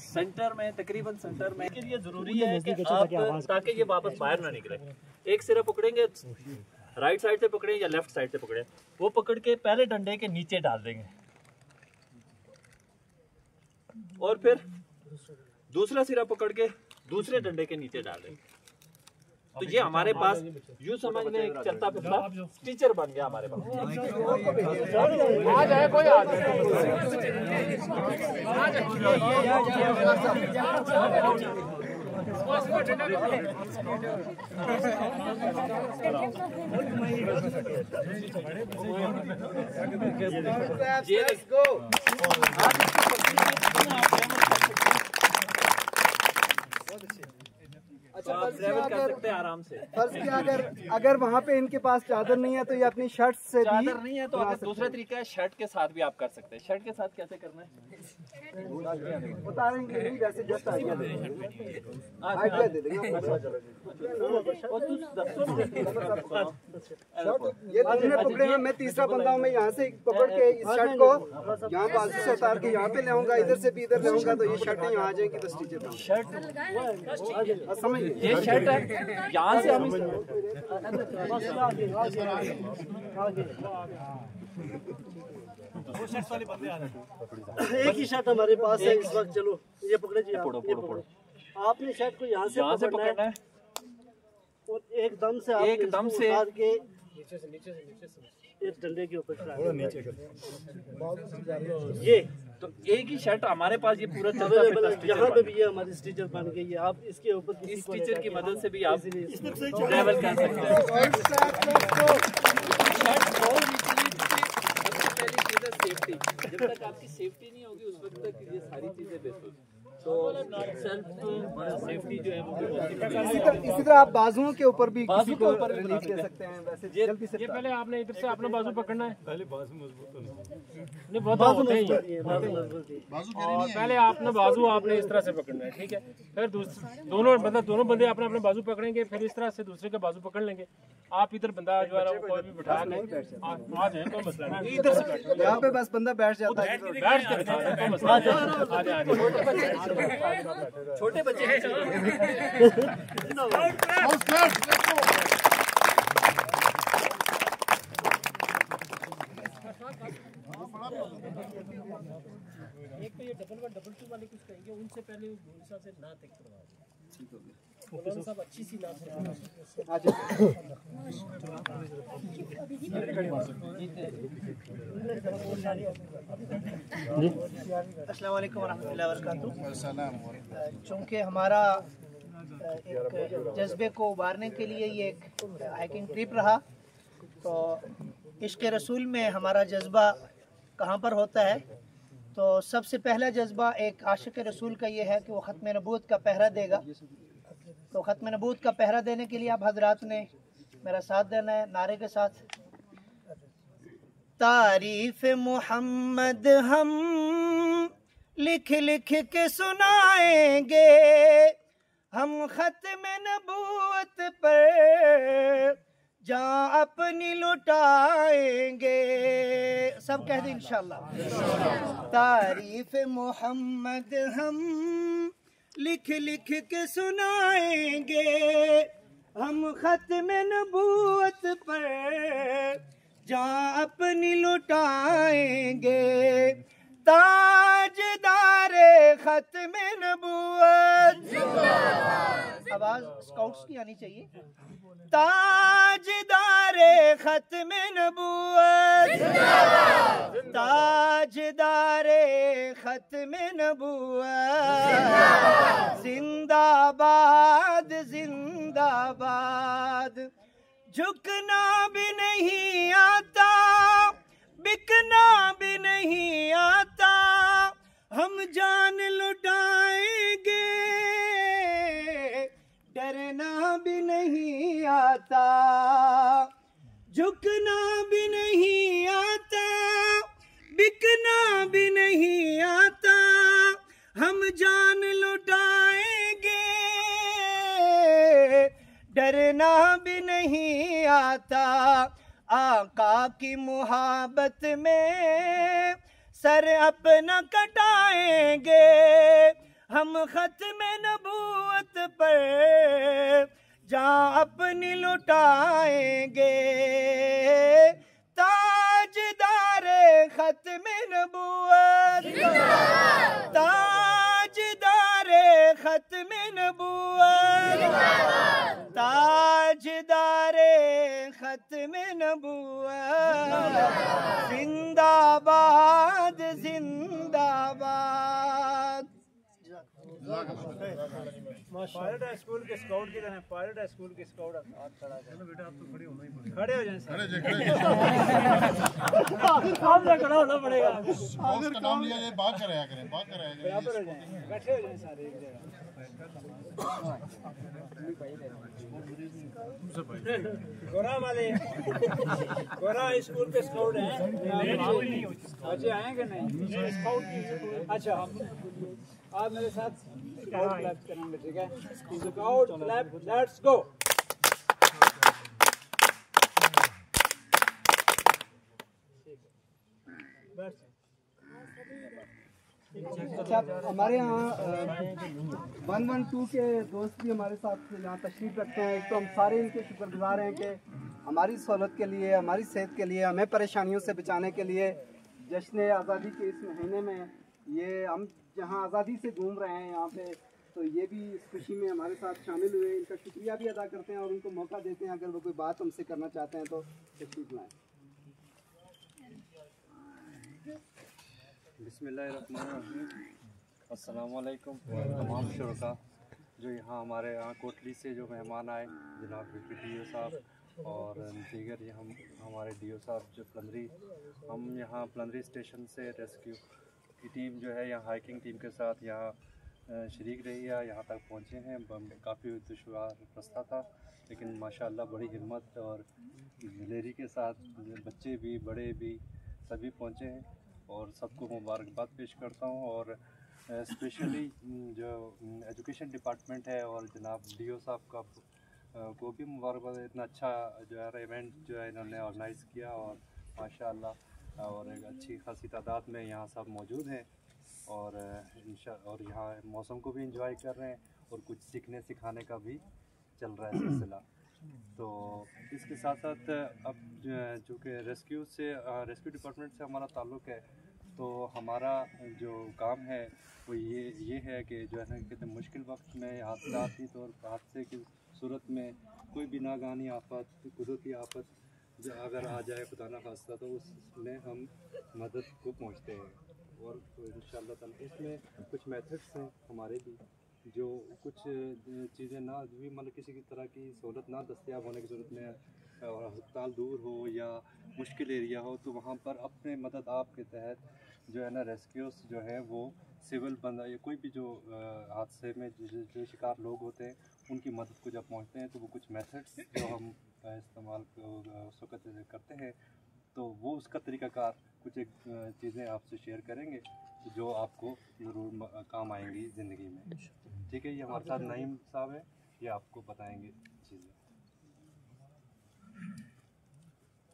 Centre में, तकरीबन centre में के लिए जरूरी है कि आप, ताकि ये वापस बाहर ना निकले, एक सिरा पकड़ेंगे, राइट साइड से पकड़े या लेफ्ट साइड से पकड़े, वो पकड़ के पहले डंडे के नीचे डाल देंगे और फिर दूसरा सिरा पकड़ के दूसरे डंडे के नीचे डाल देंगे। तो ये हमारे पास यूं समझ लें एक चलता फिरता टीचर बन गया हमारे पास। आ जाए कोई आ जाए। अच्छा, आराम से फर्ज किया अगर वहाँ पे इनके पास चादर नहीं है तो ये अपनी शर्ट से चादर नहीं है तो अगर दूसरा तरीका है शर्ट के साथ भी आप कर सकते हैं। शर्ट के साथ कैसे करना है बता देंगे, वैसे जस्ट आइडिया दे देंगे। ये तुमने पकड़े हैं, मैं तीसरा बंदा हूँ, मैं यहाँ से पकड़ के इस शर्ट को यहाँ बाजू से उतार के यहाँ पे ले आऊंगा, इधर से भी इधर ले आऊंगा, तो ये शर्ट यहाँ आ जाएगी। तो शर्ट समझ ये शर्ट है, यहाँ से हम एक ही शर्ट हमारे पास है इस वक्त। चलो ये पकड़े जी, पकड़ो। आपने शर्ट को यहाँ से पकड़ना है और एकदम से उतार के इस डंडे के ऊपर ये तो एक ही शर्ट हमारे पास ये पूरा यहाँ पे भी ये हमारी स्टिचर बन गई है। आप इसके ऊपर इस टीचर की मदद से भी आप ट्रैवल कर सकते हैं। सेफ्टी, जब तक आपकी सेफ्टी नहीं होगी उस वक्त तक ये सारी चीजें बेस्ट होगी। तो सेल्फ सेफ्टी जो है वो इसी तरह आप बाजुओं के ऊपर भी किसी को ऊपर भी ले सकते हैं। वैसे जल्दी से ये पहले आपने इधर से अपना बाजू पकड़ना है, पहले बाजू मजबूत होना नहीं बहुत होते हैं और पहले आपने बाजू आपने इस तरह से पकड़ना है, ठीक है। फिर दोनों बंदे अपने अपने बाजू पकड़ेंगे, फिर इस तरह से दूसरे का बाजू पकड़ लेंगे। आप इधर बंदा जो है कोई भी बैठा के आ जाए, कोई मसला नहीं, इधर से यहाँ पे बस बंदा बैठ जाता है, बैठ के कोई मसला नहीं, आ जाए छोटे बच्चे हैं। एक तो ये डबल 1 डबल 2 वाले कुछ कहेंगे, उनसे पहले गुलसा से ना तक करवाओ। ठीक हो गया, मौलाना साहब अच्छी सी नाम से अस्सलाम वालेकुम वरहमतुल्लाहि वबरकातुहू। चूँकि हमारा एक जज्बे को उभारने के लिए ये एक हाइकिंग ट्रिप रहा, तो इश्क़ रसूल में हमारा जज्बा कहाँ पर होता है, तो सबसे पहला जज्बा एक आशिक़ रसूल का ये है कि वो ख़त्म नबूवत का पहरा देगा। तो ख़त्म नबूवत का पहरा देने के लिए आप हजरात ने मेरा साथ देना है नारे के साथ। तारीफ़ मोहम्मद हम लिख लिख के सुनाएंगे, हम ख़त्म नबूवत पर जान अपनी लुटाएंगे। सब कह दें इंशाअल्लाह। तारीफ़ मोहम्मद हम लिख लिख के सुनाएंगे, हम ख़त्म नबूवत पर जान अपनी लुटाएंगे। ताजदारे ख़त्म नबूवत, आवाज़ स्काउट्स की आनी चाहिए। ताजदारे ख़त्म नबूवत, ताजदारे ख़त्म नबूवत, जिंदाबाद जिंदाबाद। झुकना भी नहीं आता, बिकना भी नहीं आता, हम जान लुटाएंगे, डरना भी नहीं आता। झुकना भी नहीं आता, बिकना भी नहीं आता, हम जान लुटाएंगे, डरना भी नहीं आता। आका की मुहब्बत में सर अपना कटाएंगे, हम खत्म नबूवत पर जहाँ अपनी लुटाएंगे, ताजदारे खत्म नबूवत, ताजदारे खत्म नबूवत, ताजदारे खत्म नबूवत, जिंदाबाद जिंदाबाद। पायलट है स्कूल के स्काउट की तरह, पायलट है स्कूल के स्काउट। हाथ खड़ा है बेटा, आप तो खड़े होना ही पड़ेगा, खड़े हो जाएं सर, सामने खड़ा होना पड़ेगा। अगर नाम लिया जाए बात कराया करें, बात कराया करें, बराबर हो जाएं, बैठे हो जाएं सारे एक जगह। गोरा वाले, गोरा स्कूल के स्काउट हैं, बच्चे आएंगे नहीं स्काउट की। अच्छा आप मेरे साथ स्काउट क्लैप करेंगे, ठीक है? Scout clap, let's go. अच्छा, हमारे यहाँ 112 के दोस्त भी हमारे साथ यहाँ तशरीफ रखते हैं। एक तो हम सारे इनके शुक्रगुजार हैं कि हमारी सहूलत के लिए, हमारी सेहत के लिए, हमें परेशानियों से बचाने के लिए जश्न आज़ादी के इस महीने में ये हम जहाँ आज़ादी से घूम रहे हैं यहाँ पे, तो ये भी इस खुशी में हमारे साथ शामिल हुए। इनका शुक्रिया भी अदा करते हैं और उनको मौका देते हैं, अगर वो कोई बात हमसे करना चाहते हैं तो तशरीफ लाएँ। बिस्मिल्लाहिर्रहमानिर्रहीम। अस्सलाम वालेकुम तमाम शुरका जो यहाँ हमारे यहाँ कोटली से जो मेहमान आए, जनाब DO साहब और दीगर ये हमारे DO साहब जो प्लंदरी, हम यहाँ प्लंदरी स्टेशन से रेस्क्यू की टीम जो है यहाँ हाइकिंग टीम के साथ यहाँ शरीक रही है, यहाँ तक पहुँचे हैं। काफ़ी दुश्वार रास्ता था, लेकिन माशाअल्लाह बड़ी हिम्मत और दिलेरी के साथ बच्चे भी बड़े भी सभी पहुँचे हैं और सबको मुबारकबाद पेश करता हूँ। और स्पेशली जो एजुकेशन डिपार्टमेंट है और जनाब DO साहब का को भी मुबारकबाद। इतना अच्छा जो है इवेंट जो है इन्होंने ऑर्गेनाइज़ किया और माशाअल्लाह और एक अच्छी खासी तादाद में यहाँ सब मौजूद हैं और यहाँ मौसम को भी इंजॉय कर रहे हैं और कुछ सीखने सिखाने का भी चल रहा है सिलसिला। तो इसके साथ साथ अब चूँकि रेस्क्यू डिपार्टमेंट से हमारा ताल्लुक़ है, तो हमारा जो काम है वो ये है कि जो है ना कितने मुश्किल वक्त में हादसे की सूरत में कोई भी नागानी आफत, कुदरती आफत अगर आ जाए खुदा ना खास्ता, तो उसमें हम मदद को पहुँचते हैं। और इंशाअल्लाह ताला इसमें कुछ मेथड्स हैं हमारे भी, जो कुछ चीज़ें ना भी मतलब किसी की तरह की सहूलत ना दस्तयाब होने की ज़रूरत में और अस्पताल दूर हो या मुश्किल एरिया हो, तो वहाँ पर अपने मदद आप के तहत जो है ना रेस्क्यूस जो है वो सिविल बंदा या कोई भी जो हादसे में जो शिकार लोग होते हैं उनकी मदद को जब पहुँचते हैं, तो वो कुछ मेथड्स जो हम इस्तेमाल उस वक्त करते हैं, तो वो उसका तरीक़ाकार कुछ एक चीज़ें आपसे शेयर करेंगे जो आपको ज़रूर काम आएंगी ज़िंदगी में। ठीक है, ये हमारे साथ नईम साहब हैं, ये आपको बताएंगे चीज़ें।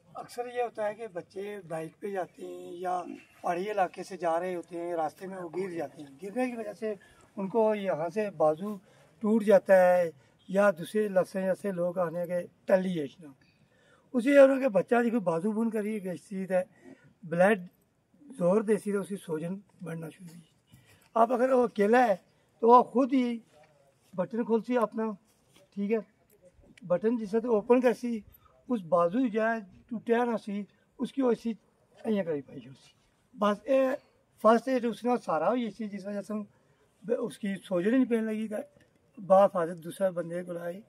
अक्सर ये होता है कि बच्चे बाइक पे जाते हैं या पहाड़ी इलाके से जा रहे होते हैं, रास्ते में वो गिर जाते हैं। गिरने की वजह से उनको यहाँ से बाजू टूट जाता है या दूसरे लफ्ज़ जैसे लोग आने के टलीएशन उसी उनके बच्चा जी को बाजू बुन करिए गई है, ब्लड जोर देसी तो उसकी सोजन बढ़ना शुरू हुई। आप अगर वो अकेला है तो वो खुद ही बटन खोलती अपना, ठीक है, बटन जिससे तो ओपन करसी उस बाजू जाए टूटा ना सी उसकी वैसी अं करी पाई उसी बस ये फर्स्ट एड उसने सारा हुई इसी जिस वजह से उसकी सोजन नहीं पैन लगी बाफाजत दूसरा बंदे को लाए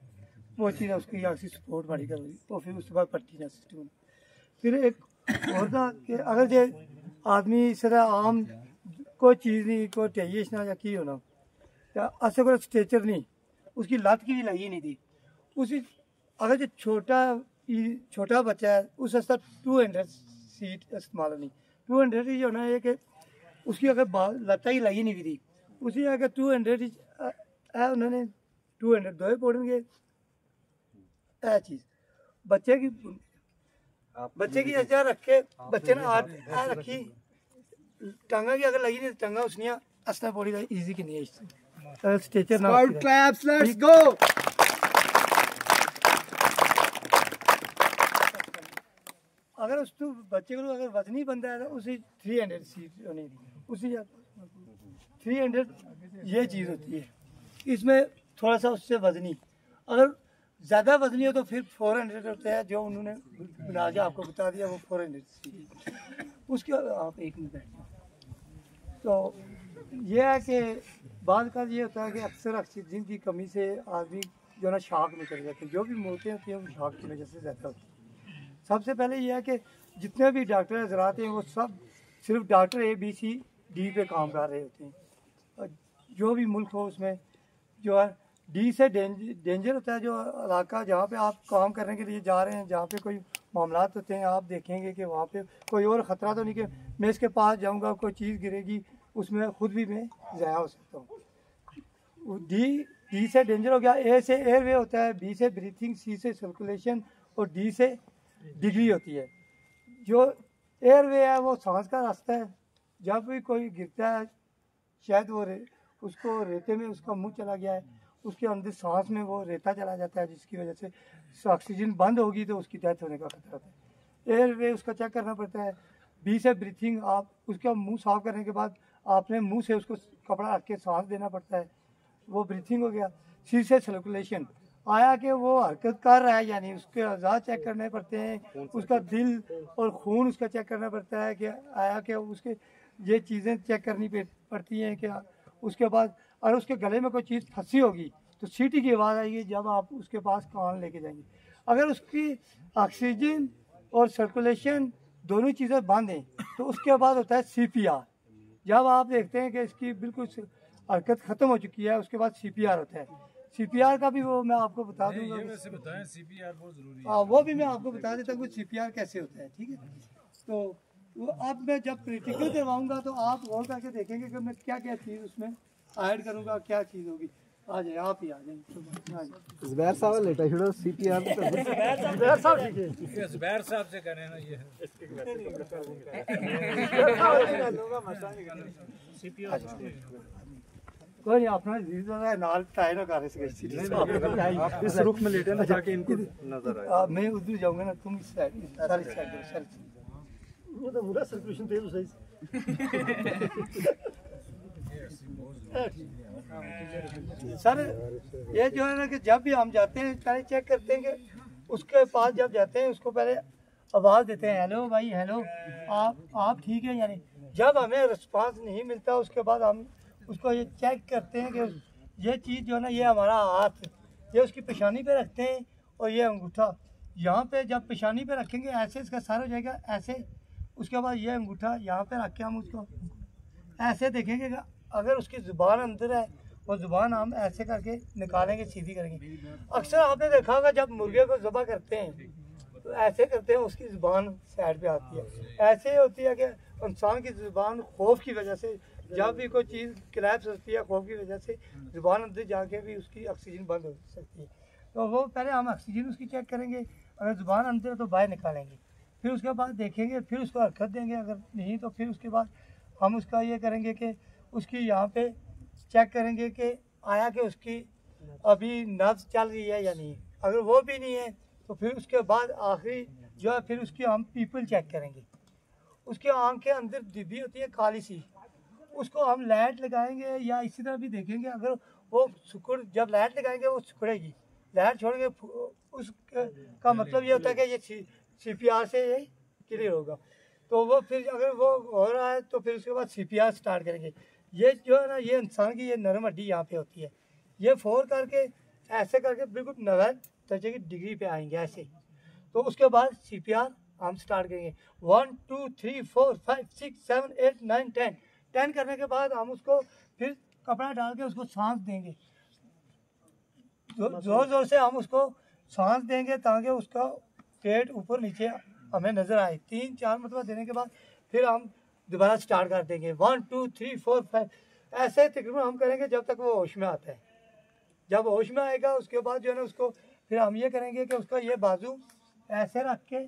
वो चीज़ उसकी आखिरी सपोर्ट बड़ी कर दी, तो फिर उसके बाद पट्टी ना सिस्टम। फिर एक और था कि अगर जो आदमी इस तरह आम कोई चीज़ नहीं, कोई टेजेशन या की होना या ऐसे कोई स्ट्रेचर नहीं, उसकी लत की भी लगी नहीं थी उसी। अगर जो छोटा बच्चा है उस वास्ते 200 सीट इस्तेमाल नहीं, 200 ही होना है कि उसकी अगर लत्ता ही लगी नहीं थी उसी अगर 200 है उन्होंने 200 दो पौड़ेंगे चीज़ बच्चे की ऐसा रख के बच्चे ने हाथ रखी टांगा की अगर लगी नहीं टांगा उसने असला बॉडी का इजी की नहीं है स्ट्रेचर ना Crowd claps, let's go. अगर उस तो बच्चे को अगर वजनी बंदा है तो उसे 300 सीट होनी उसी 300 ये चीज़ होती है। इसमें थोड़ा सा उससे वजनी, अगर ज़्यादा वजनी हो तो फिर 400 होता है जो उन्होंने बना के आपको बता दिया, वो 400 सीट। उसके आप एक मिनट बैठ जाओ। तो ये है कि बाद का ये होता है कि अक्सर ऑक्सीजन की कमी से आदमी जो ना शाख में चले जाते हैं, जो भी मौतें होती हैं वो शाख की वजह से ज़्यादा होती है। सबसे पहले ये है कि जितने भी डॉक्टर हजरात हैं वो सब सिर्फ डॉक्टर ABCD पे काम कर रहे होते हैं। और जो भी मुल्क हो उसमें जो है डी से डेंजर होता है जो इलाका जहाँ पे आप काम करने के लिए जा रहे हैं, जहाँ पे कोई मामलात होते हैं, आप देखेंगे कि वहाँ पे कोई और ख़तरा तो नहीं कि मैं इसके पास जाऊँगा कोई चीज़ गिरेगी उसमें खुद भी मैं ज़ाया हो सकता हूँ। डी से डेंजर हो गया। ए से एयरवे होता है, बी से ब्रीथिंग, सी से सर्कुलेशन और डी से डिग्री होती है। जो एयरवे है वो सांस का रास्ता है। जब भी कोई गिरता है शायद वो उसको रेते में उसका मुंह चला गया है, उसके अंदर सांस में वो रेता चला जाता है जिसकी वजह से ऑक्सीजन बंद होगी तो उसकी डेथ होने का खतरा होता है। एयरवे उसका चेक करना पड़ता है। बी से ब्रीथिंग, आप उसका मुंह साफ करने के बाद आपने मुंह से उसको कपड़ा रख के सांस देना पड़ता है, वो ब्रीथिंग हो गया। सी से सर्कुलेशन, आया कि वो हरकत कर रहा है यानी उसके अज़ा चेक करने पड़ते हैं, उसका दिल और खून उसका चेक करना पड़ता है कि आया कि उसके ये चीज़ें चेक करनी पड़ती हैं कि उसके बाद अगर उसके गले में कोई चीज़ फंसी होगी तो सीटी की आवाज़ आएगी जब आप उसके पास कान लेके जाएंगे। अगर उसकी ऑक्सीजन और सर्कुलेशन दोनों चीज़ें बंद हैं तो उसके बाद होता है CPR। जब आप देखते हैं कि इसकी बिल्कुल हरकत ख़त्म हो चुकी है उसके बाद CPR होता है। CPR का भी वो मैं आपको बता दूंगा। CPR बहुत जरूरी है। हाँ, वो भी मैं आपको बता देता हूँ CPR कैसे होता है, ठीक है। तो वो अब मैं जब प्रैक्टिकल करवाऊंगा तो आप गौर करके देखेंगे कि मैं क्या क्या चीज़ उसमें ऐड करूंगा, क्या चीज़ होगी। आ जाए, आप ही आ जाए। ज़ुबैर साहब लेटा छोड़ो CPR ज़ुबैर साहब ठीक है, ज़ुबैर साहब से करें ना ये कोई नहीं, अपना नाल टाई ना कर इस रुख में लेटे ना जाके इनको नजर आए। मैं उधर जाऊंगा ना, तुम इस साइड सारी साइड वो तो पूरा सर्कुलेशन तेज सही। सर ये जो है ना कि जब भी हम जाते हैं पहले चेक करते हैं कि उसके पास जब जाते हैं उसको पहले आवाज़ देते हैं, हेलो भाई हेलो, आप ठीक है यानी। जब हमें रिस्पांस नहीं मिलता उसके बाद हम उसको ये चेक करते हैं कि ये चीज़ जो है ना, ये हमारा हाथ ये उसकी पेशानी पे रखते हैं और ये अंगूठा यहाँ पे जब पेशानी पे रखेंगे ऐसे इसका सारा हो जाएगा ऐसे। उसके बाद ये अंगूठा यहाँ पे रख के हम उसको ऐसे देखेंगे कि अगर उसकी ज़ुबान अंदर है वो ज़ुबान हम ऐसे करके निकालेंगे, सीधी करेंगे। अक्सर आपने देखा होगा जब मुर्गे को ज़बह करते हैं तो ऐसे करते हैं, उसकी ज़ुबान साइड पे आती है। ऐसे होती है कि इंसान की ज़ुबान खौफ की वजह से जब भी कोई चीज़ क्लैप्स होती है खौफ की वजह से ज़ुबान अंदर जाके भी उसकी ऑक्सीजन बंद हो सकती है। तो वो पहले हम ऑक्सीजन उसकी चेक करेंगे, अगर ज़ुबान अंदर है तो बाहर निकालेंगे, फिर उसके बाद देखेंगे, फिर उसको हरकत देंगे, अगर नहीं तो फिर उसके बाद हम उसका ये करेंगे कि उसकी यहाँ पे चेक करेंगे कि आया कि उसकी अभी नब्ज़ चल रही है या नहीं। अगर वो भी नहीं है तो फिर उसके बाद आखिरी जो है फिर उसकी हम पीपल चेक करेंगे। उसकी आँख के अंदर डिब्बी होती है काली सी, उसको हम लाइट लगाएंगे या इसी तरह भी देखेंगे। अगर वो सुकुड़ जब लाइट लगाएंगे वो सुकड़ेगी, लाइट छोड़ेंगे उसका मतलब ये होता है कि ये CPR से ये क्लियर होगा। तो वो फिर अगर वो हो रहा है तो फिर उसके बाद CPR स्टार्ट करेंगे। ये जो है ना, ये इंसान की ये नरम हड्डी यहाँ पे होती है, ये फोर करके ऐसे करके बिल्कुल 90 दर्जे की डिग्री पे आएंगे ऐसे। तो उसके बाद CPR हम स्टार्ट करेंगे 1 2 3 4 5 6 7 8 9 10 करने के बाद हम उसको फिर कपड़ा डाल के उसको सांस देंगे, जोर जोर से हम उसको सांस देंगे ताकि उसका पेट ऊपर नीचे हमें नज़र आए। 3-4 मतलब देने के बाद फिर हम दोबारा स्टार्ट कर देंगे 1 2 3 4 5 ऐसे तकरीबन हम करेंगे जब तक वो होश में आता है। जब होश में आएगा उसके बाद जो है ना उसको फिर हम ये करेंगे कि उसका ये बाजू ऐसे रख के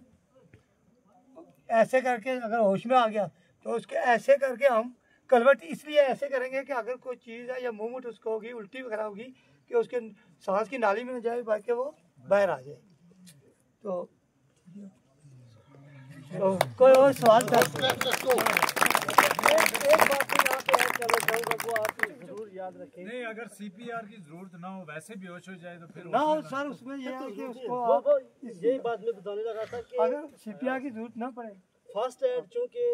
ऐसे करके अगर होश में आ गया तो उसके ऐसे करके हम कलवट इसलिए ऐसे करेंगे कि अगर कोई चीज़ है या मूवमेंट उसको होगी, उल्टी वगैरह होगी, कि उसके सांस की नाली में न जाए, बाकी वो बाहर आ जाए। तो कोई और सवाल था? एक बात तो यहाँ पे ऐड करना चाहूँगा, वो आप जरूर याद रखें। नहीं, अगर CPR की जरूरत ना हो, वैसे बेहोश हो जाए तो फिर ना हो सर, उसमें ये है कि उसको यही बात मैं बताने लगा था कि अगर CPR की जरूरत ना पड़े, फर्स्ट एड चूँकि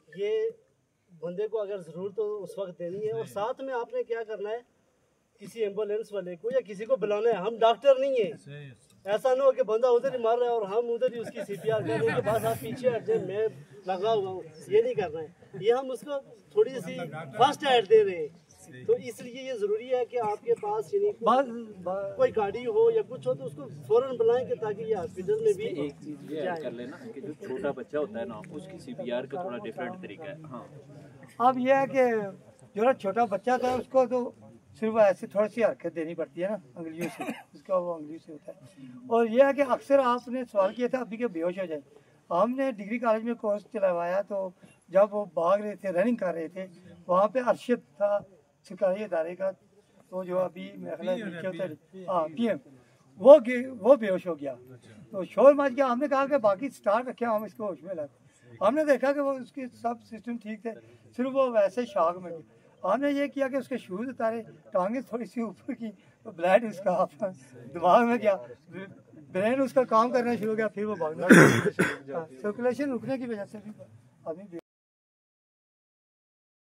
ये बंदे को अगर ज़रूरत हो उस वक्त देनी है, और साथ में आपने क्या करना है, किसी एम्बुलेंस वाले को या किसी को बुलाना है। हम डॉक्टर नहीं है, ऐसा ना हो कि बंदा उधर ही मार रहा है और हम उधर ही उसकी CPR कर रहे हैं कि बस आप पीछे हट जाए, मैं लगा हुआ हूँ। ये नहीं करना है, ये हम उसको थोड़ी सी फर्स्ट एड दे रहे हैं। तो इसलिए ये ज़रूरी है कि आपके पास कोई गाड़ी हो या कुछ हो तो उसको फौरन बुलाएं कि ताकि ये हॉस्पिटल में भी एक चीज ये ऐड कर लेना कि जो छोटा बच्चा होता है ना, उसकी CPR का थोड़ा डिफरेंट तरीका है। हाँ, अब यह है कि जो छोटा बच्चा था उसको तो सिर्फ ऐसे थोड़ी सी हरकत देनी पड़ती है ना, अंगुलियों से, उसका वो अंगुलियों से होता है। और यह है कि अक्सर आपने सवाल किया था अभी के बेहोश हो जाए। हमने डिग्री कॉलेज में कोर्स चलवाया, तो जब वो भाग रहे थे, रनिंग कर रहे थे, वहाँ पे अरशद था सरकारी इदारे का, तो जो अभी PM, वो बेहोश हो गया। तो शोर मच गया। हमने कहा कि बाकी स्टार्ट रखे, हम इसको होश में लाए। हमने देखा कि वो उसके सब सिस्टम ठीक थे, सिर्फ वो वैसे शॉक में गया। हमने ये किया कि उसके शूज उतारे, टांगे थोड़ी सी ऊपर की, तो ब्लड उसका दिमाग में गया, ब्रेन उसका काम करना शुरू हो गया, फिर वो भागना। सर्कुलेशन रुकने की वजह से भी आदमी